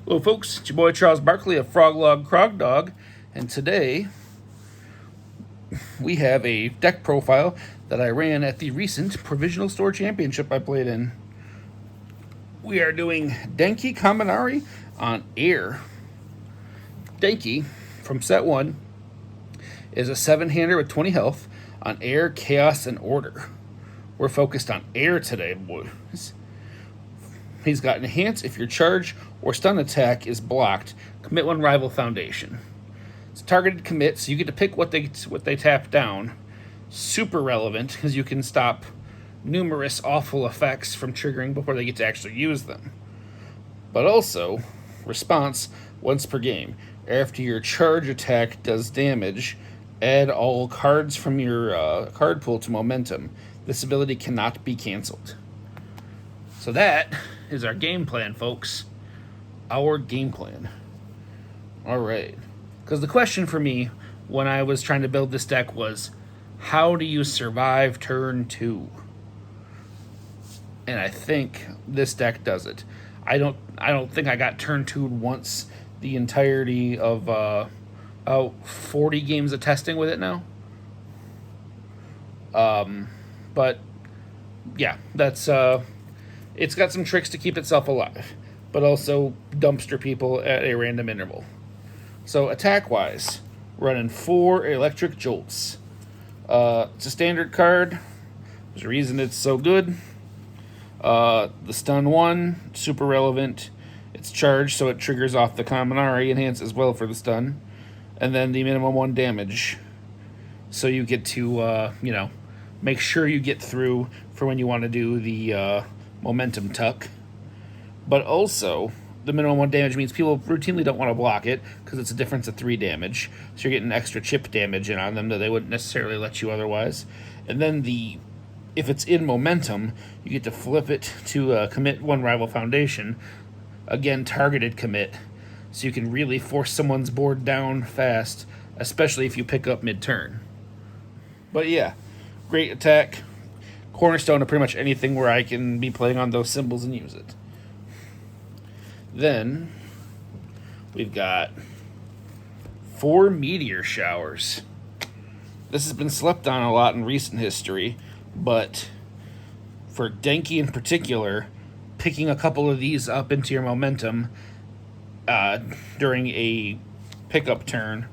Hello folks, it's your boy Charles Barkley of FrogLogCrogDog, and today we have a deck profile that I ran at the recent Provisional Store Championship I played in. We are doing Denki Kaminari on Air. Denki, from set 1, is a 7-hander with 20 health on Air, Chaos, and Order. We're focused on Air today, boys. He's got Enhance if your charge or stun attack is blocked. Commit one rival foundation. It's targeted commit, so you get to pick what they tap down. Super relevant, because you can stop numerous awful effects from triggering before they get to actually use them. But also, response once per game. After your charge attack does damage, add all cards from your card pool to momentum. This ability cannot be cancelled. So that is our game plan, folks. Our game plan. Alright. Because the question for me when I was trying to build this deck was, how do you survive turn 2? And I think this deck does it. I don't think I got turn 2 once the entirety of 40 games of testing with it now. But yeah, that's it's got some tricks to keep itself alive, but also dumpster people at a random interval. So attack-wise, running 4 Electric Jolts. It's a standard card. There's a reason it's so good. The stun 1, super relevant. It's charged, so it triggers off the Kaminari Enhance as well for the stun. And then the minimum 1 damage. So you get to, make sure you get through for when you want to do the momentum tuck. But also, the minimum 1 damage means people routinely don't want to block it because it's a difference of 3 damage. So you're getting extra chip damage in on them that they wouldn't necessarily let you otherwise. And then if it's in momentum, you get to flip it to commit 1 rival foundation. Again, targeted commit. So you can really force someone's board down fast, especially if you pick up mid-turn. But yeah, great attack. Cornerstone of pretty much anything where I can be playing on those symbols and use it. Then we've got 4 Meteor Showers. This has been slept on a lot in recent history, but for Denki in particular, picking a couple of these up into your momentum during a pickup turn,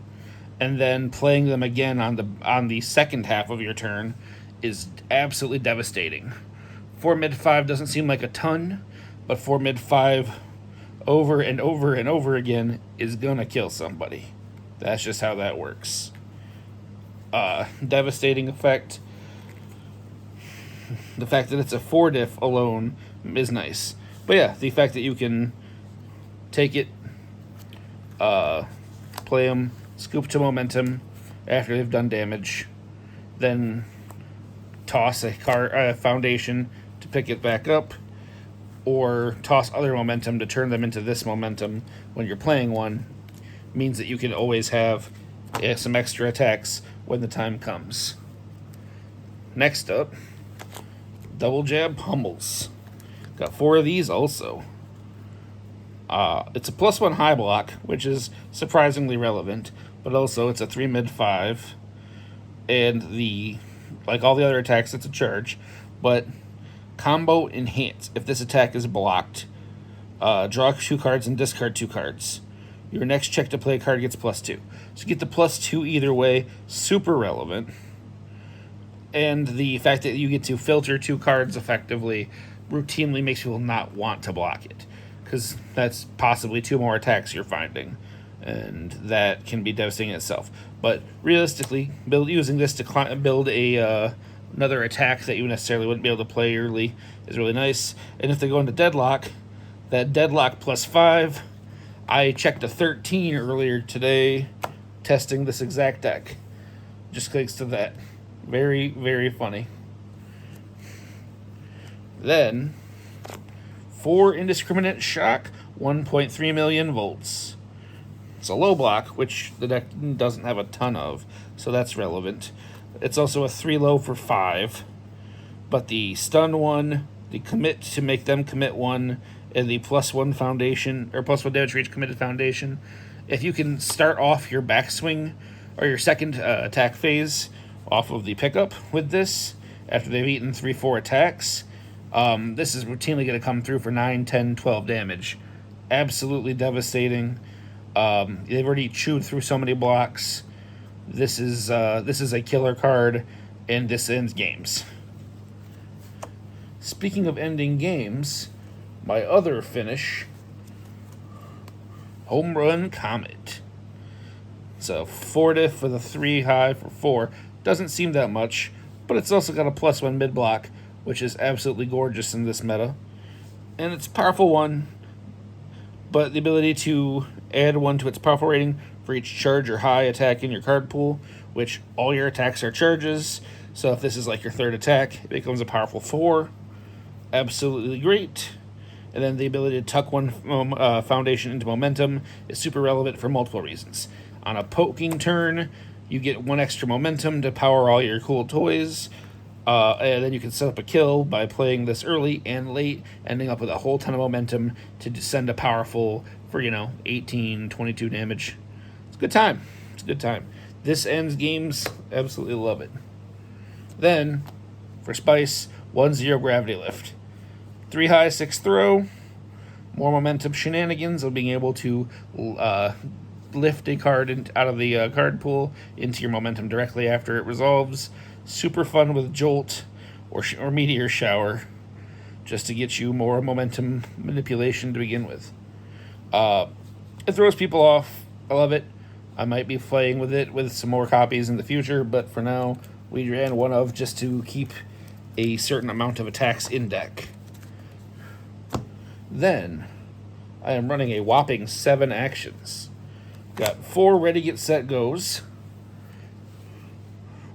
and then playing them again on the second half of your turn is absolutely devastating. 4 mid-5 doesn't seem like a ton, but 4 mid-5 over and over and over again is gonna kill somebody. That's just how that works. Devastating effect. The fact that it's a 4 diff alone is nice. But yeah, the fact that you can take it, play them, scoop to momentum after they've done damage, then toss a foundation to pick it back up, or toss other momentum to turn them into this momentum when you're playing one, means that you can always have some extra attacks when the time comes. Next up, Double Jab Pummels. Got 4 of these also. It's a +1 high block, which is surprisingly relevant, but also it's a 3 mid-5, and like all the other attacks, it's a charge, but combo Enhance. If this attack is blocked, draw 2 cards and discard 2 cards. Your next check to play a card gets +2. So you get the +2 either way, super relevant. And the fact that you get to filter 2 cards effectively routinely makes people not want to block it, because that's possibly 2 more attacks you're finding, and that can be devastating itself. But realistically, using this to build another attack that you necessarily wouldn't be able to play early is really nice. And if they go into Deadlock, that Deadlock +5, I checked a 13 earlier today testing this exact deck. Just thanks to that. Very, very funny. Then 4 Indiscriminate Shock, 1.3 million volts. It's a low block, which the deck doesn't have a ton of, so that's relevant. It's also a 3 low for 5, but the stun 1, the commit to make them commit 1, in the +1 foundation, or +1 damage for each committed foundation. If you can start off your backswing or your second attack phase off of the pickup with this, after they've eaten 3-4 attacks, this is routinely going to come through for 9, 10, 12 damage. Absolutely devastating. They've already chewed through so many blocks. This is a killer card, and this ends games. Speaking of ending games, my other finish, Home Run Comet. So 4 diff with a 3 high for 4. Doesn't seem that much, but it's also got a +1 mid block, which is absolutely gorgeous in this meta. And it's a powerful one, but the ability to add 1 to its powerful rating for each charge or high attack in your card pool, which all your attacks are charges. So if this is like your third attack, it becomes a powerful 4. Absolutely great. And then the ability to tuck 1 foundation into momentum is super relevant for multiple reasons. On a poking turn, you get 1 extra momentum to power all your cool toys. And then you can set up a kill by playing this early and late, ending up with a whole ton of momentum to send a powerful for, 18, 22 damage. It's a good time. It's a good time. This ends games. Absolutely love it. Then, for Spice, 1-0 Gravity Lift. 3 high, 6 throw. More momentum shenanigans of being able to lift a card out of the card pool into your momentum directly after it resolves. Super fun with Jolt or Meteor Shower, just to get you more momentum manipulation to begin with. It throws people off. I love it. I might be playing with it with some more copies in the future, but for now, we ran 1 of just to keep a certain amount of attacks in deck. Then, I am running a whopping 7 actions. Got 4 ready, get, set, goes,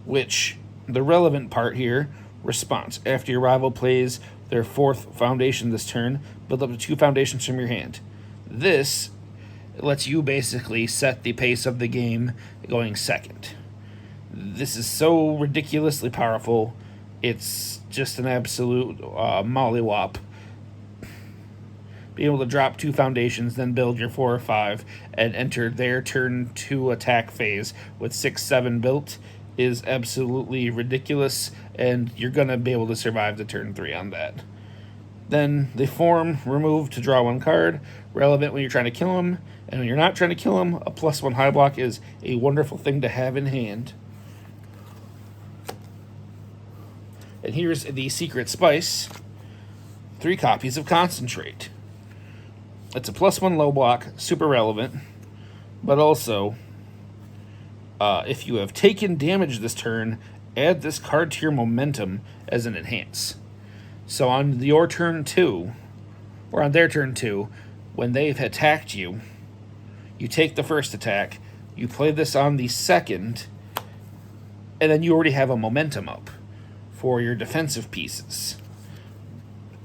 which the relevant part here, response. After your rival plays their 4th foundation this turn, build up to 2 foundations from your hand. This lets you basically set the pace of the game going second. This is so ridiculously powerful. It's just an absolute mollywop. Being able to drop 2 foundations, then build your 4 or 5, and enter their turn 2 attack phase with 6, 7 built is absolutely ridiculous, and you're going to be able to survive the turn 3 on that. Then the form, remove to draw 1 card, relevant when you're trying to kill him, and when you're not trying to kill him, a +1 high block is a wonderful thing to have in hand. And here's the secret spice, 3 copies of Concentrate. It's a +1 low block, super relevant, but also, if you have taken damage this turn, add this card to your momentum as an enhance. So on your turn 2, or on their turn 2, when they've attacked you, you take the first attack, you play this on the second, and then you already have a momentum up for your defensive pieces.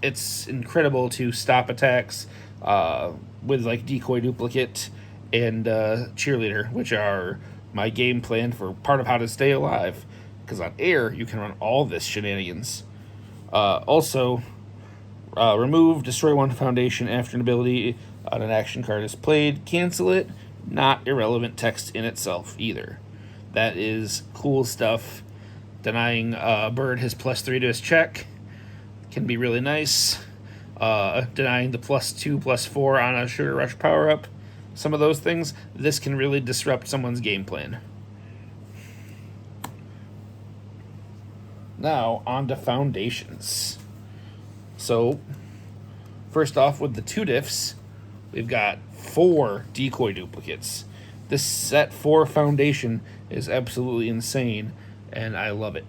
It's incredible to stop attacks with like Decoy Duplicate and Cheerleader, which are my game plan for part of how to stay alive. Because on air, you can run all this shenanigans. Also, remove, destroy 1 foundation after an ability on an action card is played. Cancel it. Not irrelevant text in itself either. That is cool stuff. Denying Bird his +3 to his check can be really nice. Denying the +2, +4 on a Sugar Rush power-up. Some of those things, this can really disrupt someone's game plan. Now, on to foundations. So, first off, with the 2 diffs, we've got 4 Decoy Duplicates. This set 4 foundation is absolutely insane, and I love it.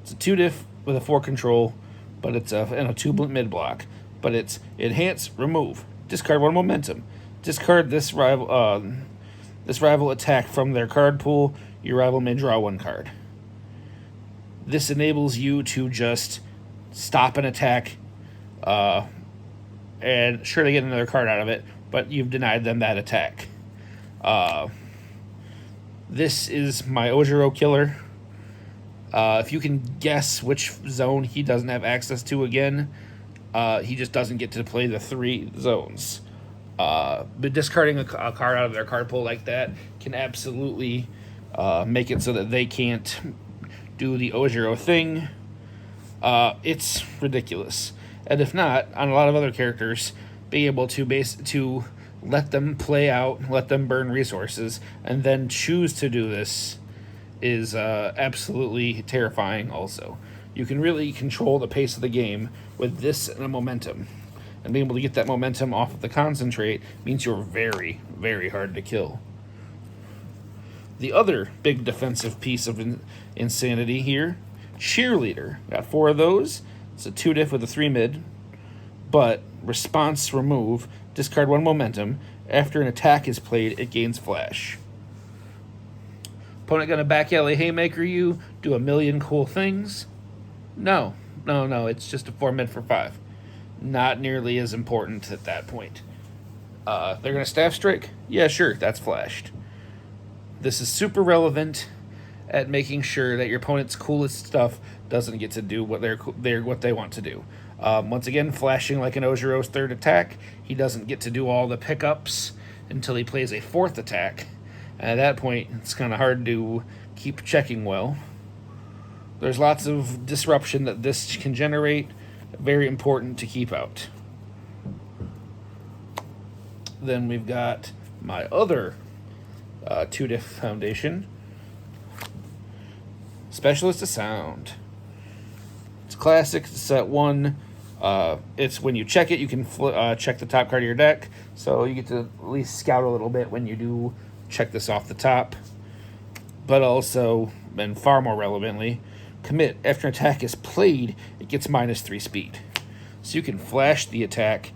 It's a 2 diff with a 4 control, but it's and a 2 mid block. But it's enhance, remove, discard 1 momentum, discard this rival attack from their card pool. Your rival may draw 1 card. This enables you to just stop an attack, and sure to get another card out of it, but you've denied them that attack. This is my Ojiro killer. If you can guess which zone he doesn't have access to again, He just doesn't get to play the 3 zones. But discarding a card out of their card pool like that can absolutely make it so that they can't do the Ojiro thing. It's ridiculous. And if not, on a lot of other characters, being able to let them play out, let them burn resources, and then choose to do this is absolutely terrifying also. You can really control the pace of the game with this and a momentum. And being able to get that momentum off of the concentrate means you're very, very hard to kill. The other big defensive piece of insanity here, Cheerleader. Got 4 of those. It's a 2-diff with a 3 mid. But response remove, discard 1 momentum. After an attack is played, it gains flash. Opponent gonna back alley haymaker you, do a million cool things? No, it's just a 4 mid for 5. Not nearly as important at that point. They're gonna staff strike? Yeah, sure, that's flashed. This is super relevant at making sure that your opponent's coolest stuff doesn't get to do what they want to do. Once again, flashing like an Ojiro's 3rd attack, he doesn't get to do all the pickups until he plays a 4th attack. And at that point, it's kind of hard to keep checking well. There's lots of disruption that this can generate. Very important to keep out. Then we've got my other 2-diff foundation. Specialist of Sound. It's classic. It's set 1. It's when you check it, you can check the top card of your deck. So you get to at least scout a little bit when you do check this off the top. But also, and far more relevantly, commit. After an attack is played, it gets -3 speed. So you can flash the attack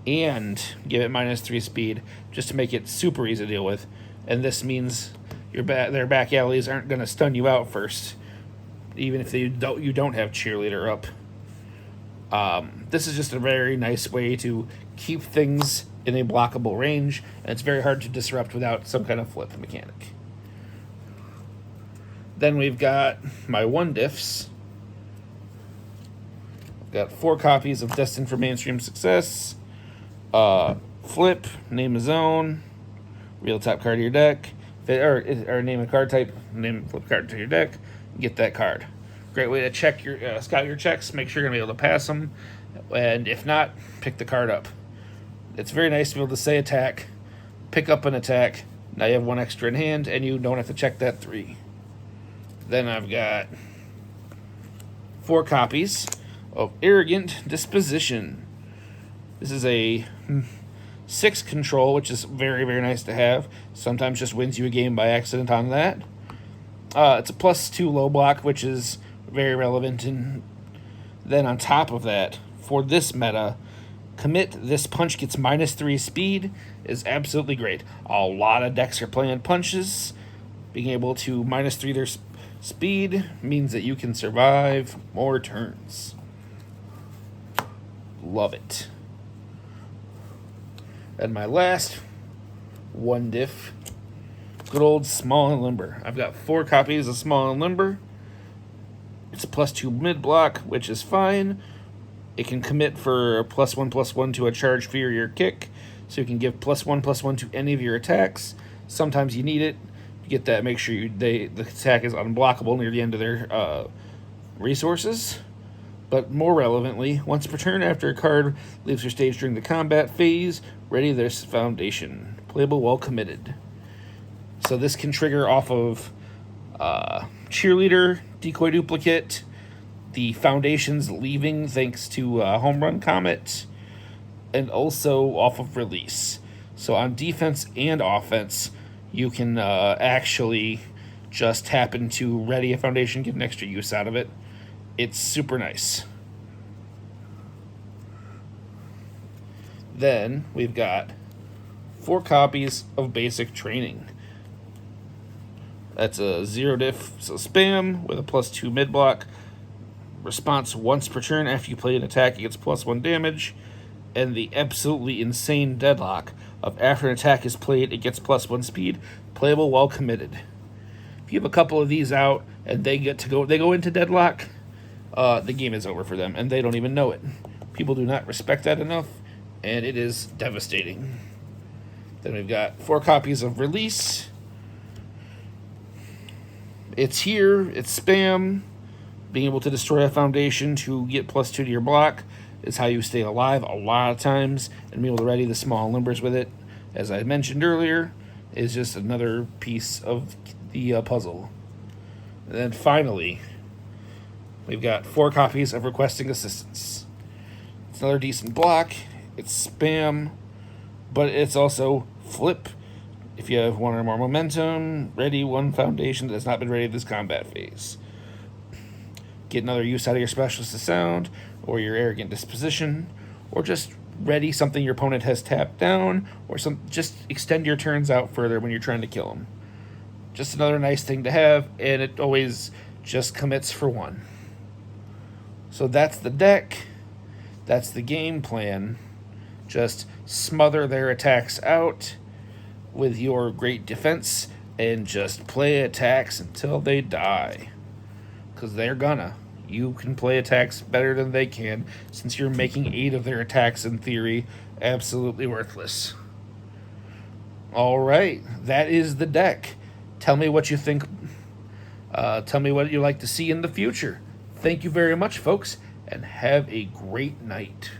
and give it -3 speed just to make it super easy to deal with. And this means their back alleys aren't going to stun you out first, even if you don't have Cheerleader up. This is just a very nice way to keep things in a blockable range, and it's very hard to disrupt without some kind of flip mechanic. Then we've got my 1-diffs. I've got 4 copies of Destined for Mainstream Success. Flip, name a zone, reveal the top card of your deck, or name a card type, name flip card to your deck, get that card. Great way to check your scout your checks, make sure you're going to be able to pass them, and if not, pick the card up. It's very nice to be able to say attack, pick up an attack, now you have 1 extra in hand, and you don't have to check that 3. Then I've got 4 copies of Arrogant Disposition. This is a 6 control, which is very, very nice to have. Sometimes just wins you a game by accident on that. It's a +2 low block, which is very relevant. And then on top of that, for this meta, commit. This punch gets -3 speed is absolutely great. A lot of decks are playing punches. Being able to -3 their speed means that you can survive more turns. Love it. And my last 1-diff, good old Small and Limber. I've got 4 copies of Small and Limber. It's a +2 mid block, which is fine. It can commit for a +1/+1 to a charge, fear, your kick. So you can give +1/+1 to any of your attacks. Sometimes you need it. To get that, make sure the attack is unblockable near the end of their resources. But more relevantly, once per turn after a card leaves your stage during the combat phase, ready this foundation. Playable while committed. So this can trigger off of Cheerleader, Decoy Duplicate, the foundations leaving thanks to Home Run Comet, and also off of Release. So on defense and offense, you can actually just happen to ready a foundation, get an extra use out of it. It's super nice. Then we've got 4 copies of Basic Training. That's a 0-diff, so spam with a +2 mid block. Response once per turn after you play an attack, it gets +1 damage. And the absolutely insane deadlock of after an attack is played, it gets +1 speed. Playable while committed. If you have a couple of these out and they go into deadlock, the game is over for them, and they don't even know it. People do not respect that enough, and it is devastating. Then we've got 4 copies of Release. It's here, it's spam. Being able to destroy a foundation to get +2 to your block is how you stay alive a lot of times, and being able to ready the small limbers with it, as I mentioned earlier, is just another piece of the puzzle. And then finally, we've got 4 copies of Requesting Assistance. It's another decent block. It's spam, but it's also flip. If you have 1 or more momentum, ready 1 foundation that has not been ready this combat phase. Get another use out of your Specialist of Sound, or your Arrogant Disposition, or just ready something your opponent has tapped down, or just extend your turns out further when you're trying to kill them. Just another nice thing to have, and it always just commits for 1. So that's the deck. That's the game plan. Just smother their attacks out with your great defense, and just play attacks until they die. Because they're gonna. You can play attacks better than they can, since you're making 8 of their attacks, in theory, absolutely worthless. Alright, that is the deck. Tell me what you think. Tell me what you'd like to see in the future. Thank you very much, folks, and have a great night.